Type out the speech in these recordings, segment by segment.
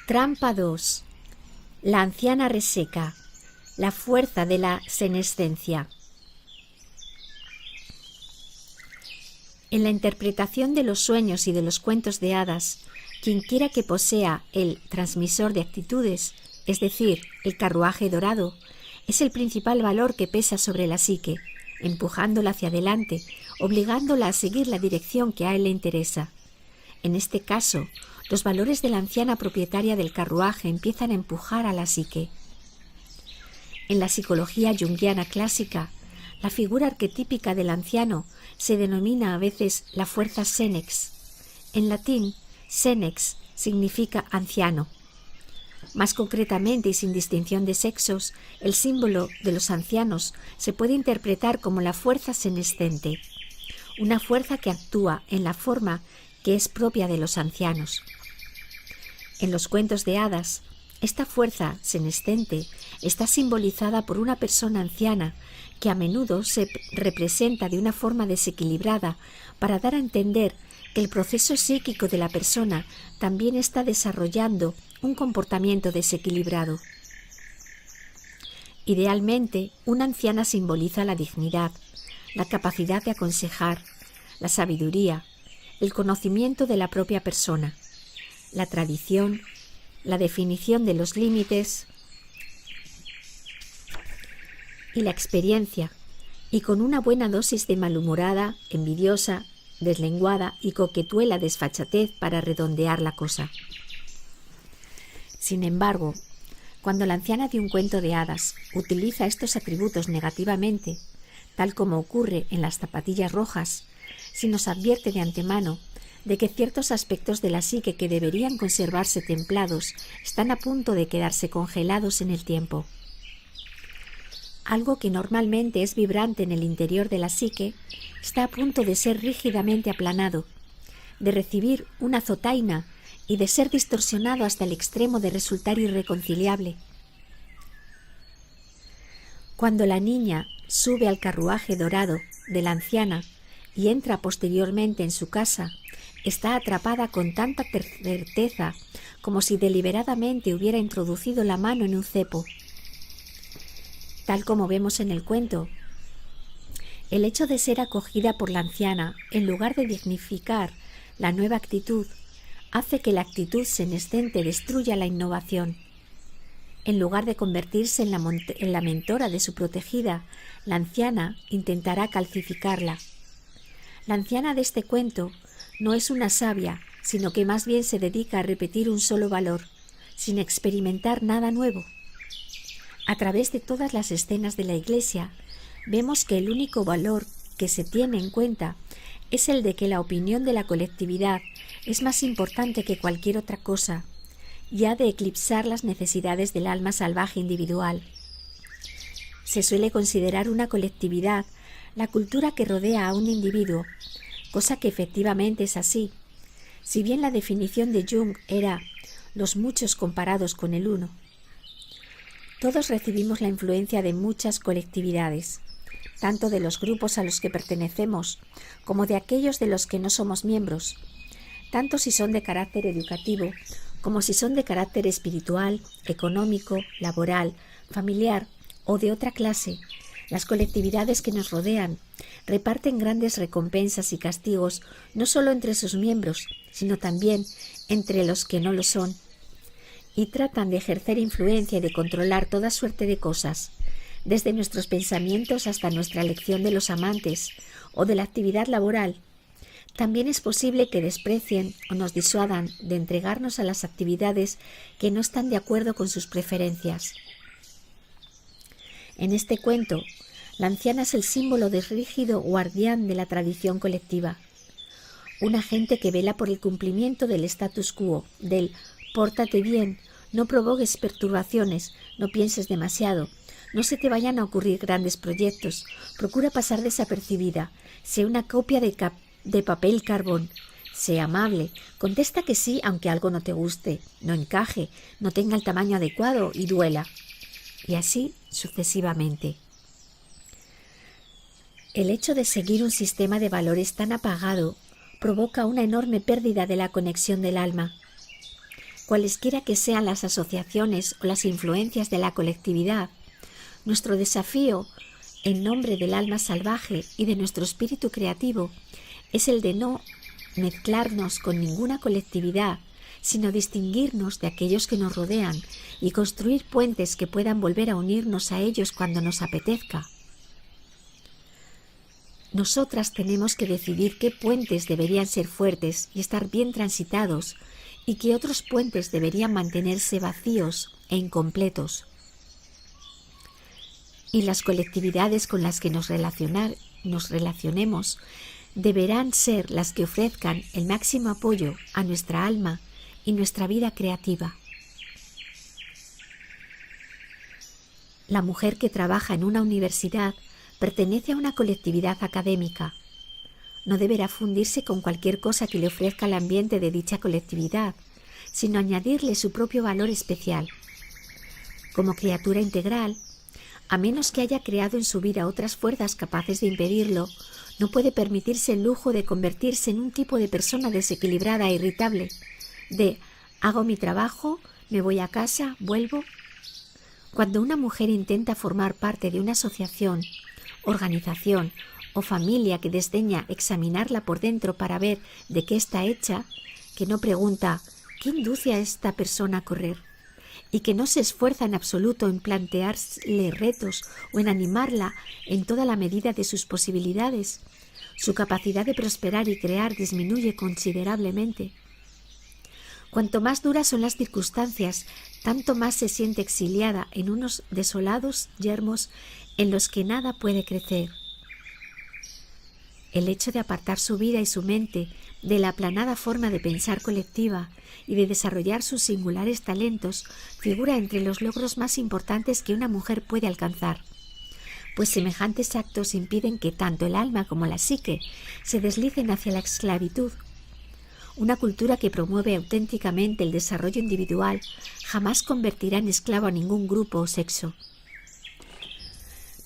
Trampa 2. La anciana reseca. La fuerza de la senescencia. En la interpretación de los sueños y de los cuentos de hadas, quienquiera que posea el transmisor de actitudes, es decir, el carruaje dorado, es el principal valor que pesa sobre la psique, empujándola hacia adelante, obligándola a seguir la dirección que a él le interesa. En este caso, los valores de la anciana propietaria del carruaje empiezan a empujar a la psique. En la psicología junguiana clásica, la figura arquetípica del anciano se denomina a veces la fuerza senex. En latín, senex significa anciano. Más concretamente y sin distinción de sexos, el símbolo de los ancianos se puede interpretar como la fuerza senescente, una fuerza que actúa en la forma que es propia de los ancianos. En los cuentos de hadas, esta fuerza senescente está simbolizada por una persona anciana que a menudo se representa de una forma desequilibrada para dar a entender que el proceso psíquico de la persona también está desarrollando un comportamiento desequilibrado. Idealmente, una anciana simboliza la dignidad, la capacidad de aconsejar, la sabiduría, el conocimiento de la propia persona, la tradición, la definición de los límites y la experiencia, y con una buena dosis de malhumorada, envidiosa, deslenguada y coquetuela desfachatez para redondear la cosa. Sin embargo, cuando la anciana de un cuento de hadas utiliza estos atributos negativamente, tal como ocurre en las zapatillas rojas, se nos advierte de antemano de que ciertos aspectos de la psique que deberían conservarse templados están a punto de quedarse congelados en el tiempo. Algo que normalmente es vibrante en el interior de la psique está a punto de ser rígidamente aplanado, de recibir una azotaina y de ser distorsionado hasta el extremo de resultar irreconciliable. Cuando la niña sube al carruaje dorado de la anciana y entra posteriormente en su casa, está atrapada con tanta certeza como si deliberadamente hubiera introducido la mano en un cepo. Tal como vemos en el cuento, el hecho de ser acogida por la anciana, en lugar de dignificar la nueva actitud, hace que la actitud senescente destruya la innovación. En lugar de convertirse en la mentora de su protegida, la anciana intentará calcificarla. La anciana de este cuento no es una sabia, sino que más bien se dedica a repetir un solo valor, sin experimentar nada nuevo. A través de todas las escenas de la Iglesia, vemos que el único valor que se tiene en cuenta es el de que la opinión de la colectividad es más importante que cualquier otra cosa, y ha de eclipsar las necesidades del alma salvaje individual. Se suele considerar una colectividad la cultura que rodea a un individuo, cosa que efectivamente es así. Si bien la definición de Jung era los muchos comparados con el uno, todos recibimos la influencia de muchas colectividades, tanto de los grupos a los que pertenecemos como de aquellos de los que no somos miembros, tanto si son de carácter educativo como si son de carácter espiritual, económico, laboral, familiar o de otra clase. Las colectividades que nos rodean reparten grandes recompensas y castigos no solo entre sus miembros, sino también entre los que no lo son, y tratan de ejercer influencia y de controlar toda suerte de cosas, desde nuestros pensamientos hasta nuestra elección de los amantes o de la actividad laboral. También es posible que desprecien o nos disuadan de entregarnos a las actividades que no están de acuerdo con sus preferencias. En este cuento, la anciana es el símbolo del rígido guardián de la tradición colectiva, un agente que vela por el cumplimiento del status quo, del «pórtate bien», no provoques perturbaciones, no pienses demasiado, no se te vayan a ocurrir grandes proyectos, procura pasar desapercibida, sé una copia de papel carbón, sé amable, contesta que sí aunque algo no te guste, no encaje, no tenga el tamaño adecuado y duela, y así sucesivamente. El hecho de seguir un sistema de valores tan apagado provoca una enorme pérdida de la conexión del alma. Cualesquiera que sean las asociaciones o las influencias de la colectividad, nuestro desafío, en nombre del alma salvaje y de nuestro espíritu creativo, es el de no mezclarnos con ninguna colectividad, sino distinguirnos de aquellos que nos rodean y construir puentes que puedan volver a unirnos a ellos cuando nos apetezca. Nosotras tenemos que decidir qué puentes deberían ser fuertes y estar bien transitados y qué otros puentes deberían mantenerse vacíos e incompletos. Y las colectividades con las que nos relacionemos deberán ser las que ofrezcan el máximo apoyo a nuestra alma y nuestra vida creativa. La mujer que trabaja en una universidad pertenece a una colectividad académica. No deberá fundirse con cualquier cosa que le ofrezca el ambiente de dicha colectividad, sino añadirle su propio valor especial. Como criatura integral, a menos que haya creado en su vida otras fuerzas capaces de impedirlo, no puede permitirse el lujo de convertirse en un tipo de persona desequilibrada e irritable, de hago mi trabajo, me voy a casa, vuelvo. Cuando una mujer intenta formar parte de una asociación, organización o familia que desdeña examinarla por dentro para ver de qué está hecha, que no pregunta ¿qué induce a esta persona a correr? Y que no se esfuerza en absoluto en plantearle retos o en animarla en toda la medida de sus posibilidades, su capacidad de prosperar y crear disminuye considerablemente. Cuanto más duras son las circunstancias, tanto más se siente exiliada en unos desolados yermos en los que nada puede crecer. El hecho de apartar su vida y su mente de la aplanada forma de pensar colectiva y de desarrollar sus singulares talentos figura entre los logros más importantes que una mujer puede alcanzar, pues semejantes actos impiden que tanto el alma como la psique se deslicen hacia la esclavitud. Una cultura que promueve auténticamente el desarrollo individual jamás convertirá en esclavo a ningún grupo o sexo.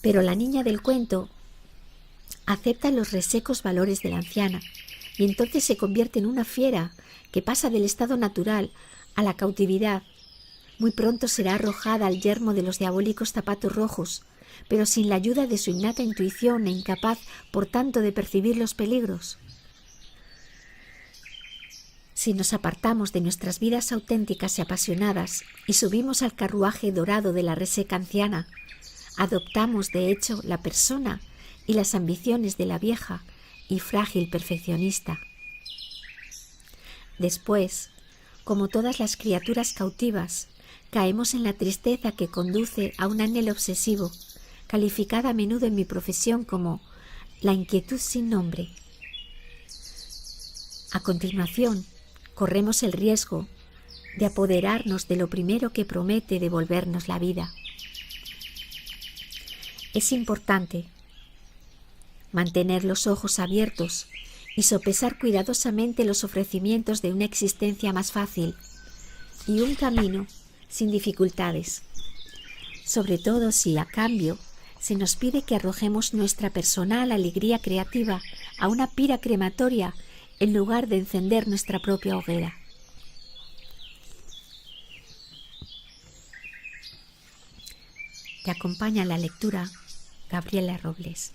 Pero la niña del cuento acepta los resecos valores de la anciana y entonces se convierte en una fiera que pasa del estado natural a la cautividad. Muy pronto será arrojada al yermo de los diabólicos zapatos rojos, pero sin la ayuda de su innata intuición e incapaz, por tanto, de percibir los peligros. Si nos apartamos de nuestras vidas auténticas y apasionadas y subimos al carruaje dorado de la reseca anciana, adoptamos de hecho la persona y las ambiciones de la vieja y frágil perfeccionista. Después, como todas las criaturas cautivas, caemos en la tristeza que conduce a un anhelo obsesivo, calificada a menudo en mi profesión como la inquietud sin nombre. A continuación, corremos el riesgo de apoderarnos de lo primero que promete devolvernos la vida. Es importante mantener los ojos abiertos y sopesar cuidadosamente los ofrecimientos de una existencia más fácil y un camino sin dificultades, sobre todo si a cambio se nos pide que arrojemos nuestra personal alegría creativa a una pira crematoria en lugar de encender nuestra propia hoguera. Te acompaña en la lectura Gabriela Robles.